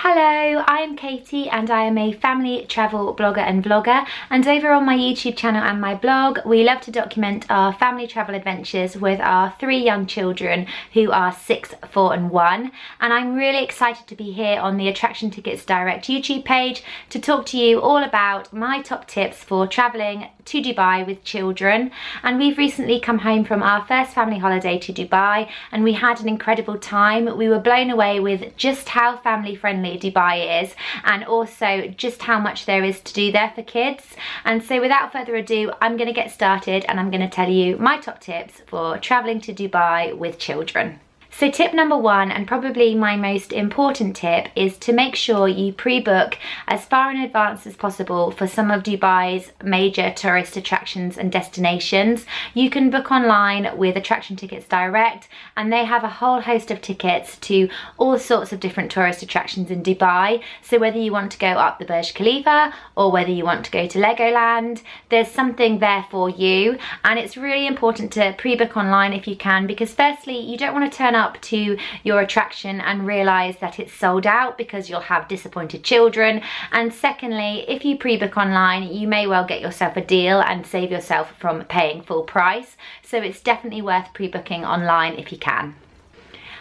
Hello, I am Katie and I am a family travel blogger and vlogger, and over on my YouTube channel and my blog we love to document our family travel adventures with our 3 young children who are 6, 4 and 1, and I'm really excited to be here on the Attraction Tickets Direct YouTube page to talk to you all about my top tips for travelling to Dubai with children. And we've recently come home from our first family holiday to Dubai and we had an incredible time. We were blown away with just how family friendly Dubai is and also just how much there is to do there for kids. And so without further ado, I'm going to get started and I'm going to tell you my top tips for travelling to Dubai with children. So tip number 1, and probably my most important tip, is to make sure you pre-book as far in advance as possible for some of Dubai's major tourist attractions and destinations. You can book online with Attraction Tickets Direct and they have a whole host of tickets to all sorts of different tourist attractions in Dubai. So whether you want to go up the Burj Khalifa or whether you want to go to Legoland, there's something there for you. And it's really important to pre-book online if you can, because firstly, you don't want to turn up to your attraction and realize that it's sold out because you'll have disappointed children, and secondly, if you pre-book online you may well get yourself a deal and save yourself from paying full price. So it's definitely worth pre-booking online if you can.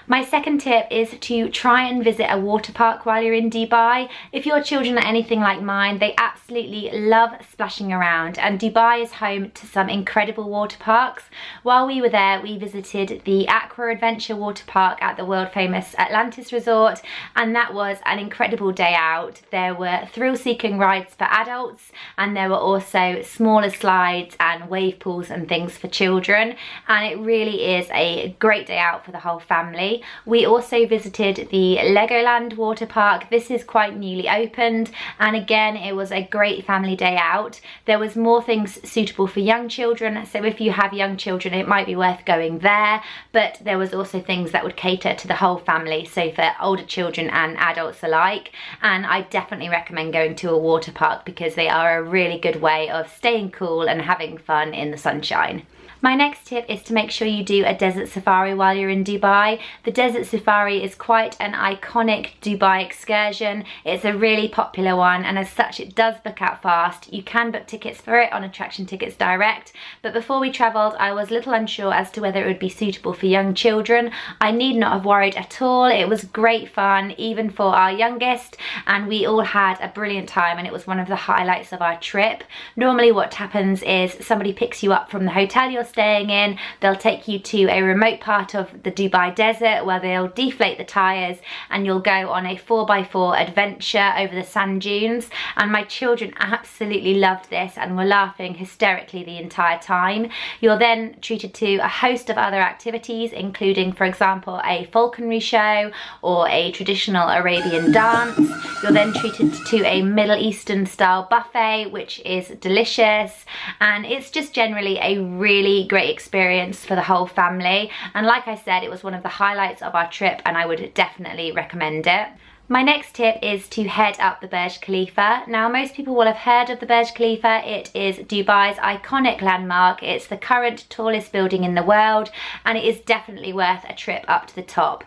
My second tip is to try and visit a water park while you're in Dubai. If your children are anything like mine, they absolutely love splashing around, and Dubai is home to some incredible water parks. While we were there, we visited the Aqua Adventure water park at the world famous Atlantis Resort, and that was an incredible day out. There were thrill-seeking rides for adults and there were also smaller slides and wave pools and things for children, and it really is a great day out for the whole family. We also visited the Legoland water park. This is quite newly opened and again it was a great family day out. There was more things suitable for young children, so if you have young children it might be worth going there, but there was also things that would cater to the whole family, so for older children and adults alike. And I definitely recommend going to a water park because they are a really good way of staying cool and having fun in the sunshine. My next tip is to make sure you do a desert safari while you're in Dubai. The desert safari is quite an iconic Dubai excursion. It's a really popular one and as such it does book out fast. You can book tickets for it on Attraction Tickets Direct, but before we travelled I was a little unsure as to whether it would be suitable for young children. I need not have worried at all. It was great fun even for our youngest and we all had a brilliant time and it was one of the highlights of our trip. Normally what happens is somebody picks you up from the hotel you're staying in, they'll take you to a remote part of the Dubai desert where they'll deflate the tyres and you'll go on a 4x4 adventure over the sand dunes, and my children absolutely loved this and were laughing hysterically the entire time. You're then treated to a host of other activities, including for example a falconry show or a traditional Arabian dance. You're then treated to a Middle Eastern style buffet which is delicious, and it's just generally a really great experience for the whole family, and like I said it was one of the highlights of our trip and I would definitely recommend it. My next tip is to head up the Burj Khalifa. Now most people will have heard of the Burj Khalifa. It is Dubai's iconic landmark. It's the current tallest building in the world and it is definitely worth a trip up to the top.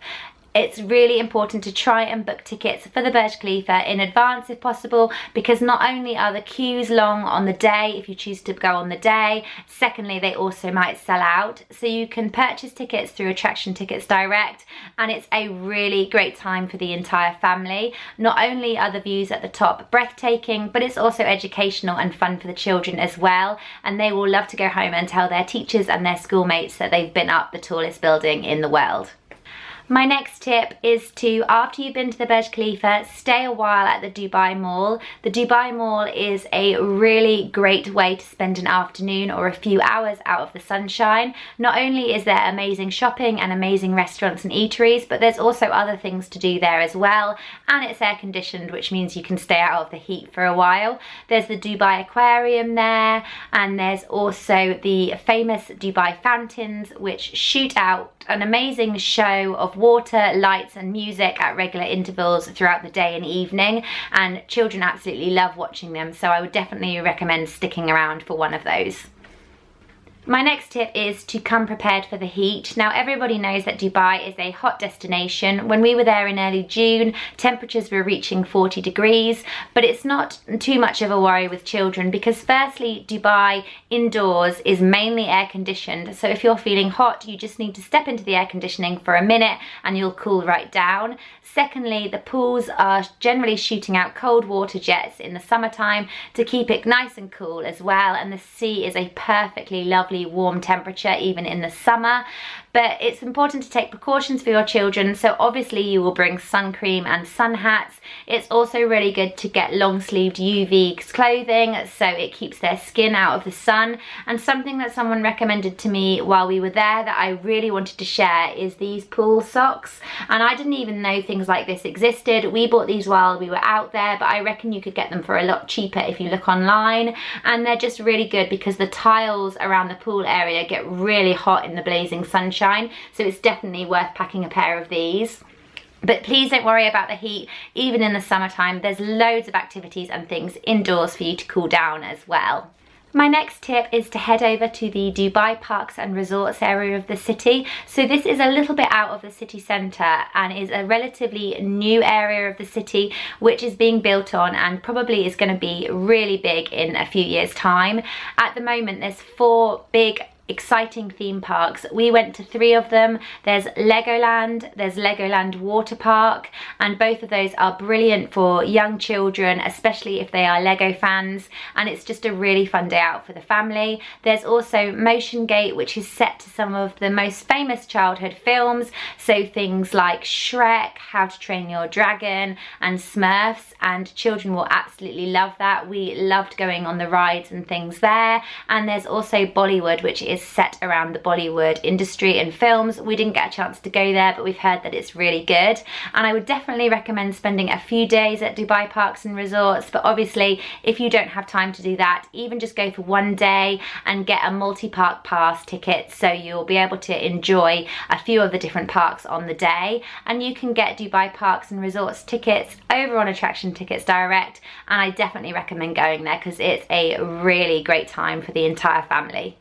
It's really important to try and book tickets for the Burj Khalifa in advance if possible, because not only are the queues long on the day if you choose to go on the day, secondly they also might sell out. So you can purchase tickets through Attraction Tickets Direct and it's a really great time for the entire family. Not only are the views at the top breathtaking, but it's also educational and fun for the children as well, and they will love to go home and tell their teachers and their schoolmates that they've been up the tallest building in the world. My next tip is to, after you've been to the Burj Khalifa, stay a while at the Dubai Mall. The Dubai Mall is a really great way to spend an afternoon or a few hours out of the sunshine. Not only is there amazing shopping and amazing restaurants and eateries, but there's also other things to do there as well, and it's air conditioned, which means you can stay out of the heat for a while. There's the Dubai Aquarium there, and there's also the famous Dubai fountains which shoot out an amazing show of water, lights and music at regular intervals throughout the day and evening, and children absolutely love watching them, so I would definitely recommend sticking around for one of those. My next tip is to come prepared for the heat. Now everybody knows that Dubai is a hot destination. When we were there in early June, temperatures were reaching 40 degrees, but it's not too much of a worry with children because firstly, Dubai indoors is mainly air conditioned. So if you're feeling hot, you just need to step into the air conditioning for a minute and you'll cool right down. Secondly, the pools are generally shooting out cold water jets in the summertime to keep it nice and cool as well, and the sea is a perfectly lovely warm temperature even in the summer. But it's important to take precautions for your children, so obviously you will bring sun cream and sun hats. It's also really good to get long sleeved UV clothing so it keeps their skin out of the sun. And something that someone recommended to me while we were there that I really wanted to share is these pool socks, and I didn't even know things like this existed. We bought these while we were out there, but I reckon you could get them for a lot cheaper if you look online, and they're just really good because the tiles around the pool area get really hot in the blazing sunshine, so it's definitely worth packing a pair of these. But please don't worry about the heat. Even in the summertime, there's loads of activities and things indoors for you to cool down as well. My next tip is to head over to the Dubai Parks and Resorts area of the city. So this is a little bit out of the city centre and is a relatively new area of the city which is being built on and probably is going to be really big in a few years' time. At the moment there's 4 big exciting theme parks. We went to 3 of them. There's Legoland, there's Legoland Water Park, and both of those are brilliant for young children, especially if they are Lego fans, and it's just a really fun day out for the family. There's also MOTIONGATE, which is set to some of the most famous childhood films, so things like Shrek, How to Train Your Dragon, and Smurfs, and children will absolutely love that. We loved going on the rides and things there. And there's also Bollywood, which is set around the Bollywood industry and films. We didn't get a chance to go there, but we've heard that it's really good, and I would definitely recommend spending a few days at Dubai Parks and Resorts. But obviously if you don't have time to do that, even just go for one day and get a multi-park pass ticket, so you'll be able to enjoy a few of the different parks on the day. And you can get Dubai Parks and Resorts tickets over on Attraction Tickets Direct, and I definitely recommend going there because it's a really great time for the entire family.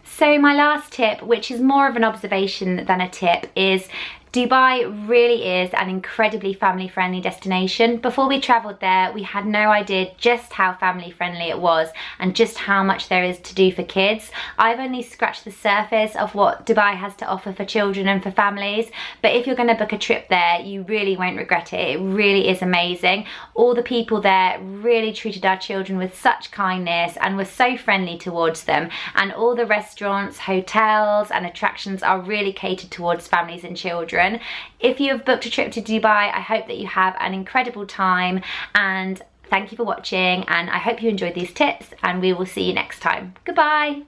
So my last tip, which is more of an observation than a tip, is Dubai really is an incredibly family friendly destination. Before we travelled there, we had no idea just how family friendly it was and just how much there is to do for kids. I've only scratched the surface of what Dubai has to offer for children and for families, but if you're going to book a trip there, you really won't regret it. It really is amazing. All the people there really treated our children with such kindness and were so friendly towards them, and all the restaurants, hotels and attractions are really catered towards families and children. If you have booked a trip to Dubai, I hope that you have an incredible time, and thank you for watching, and I hope you enjoyed these tips, and we will see you next time. Goodbye.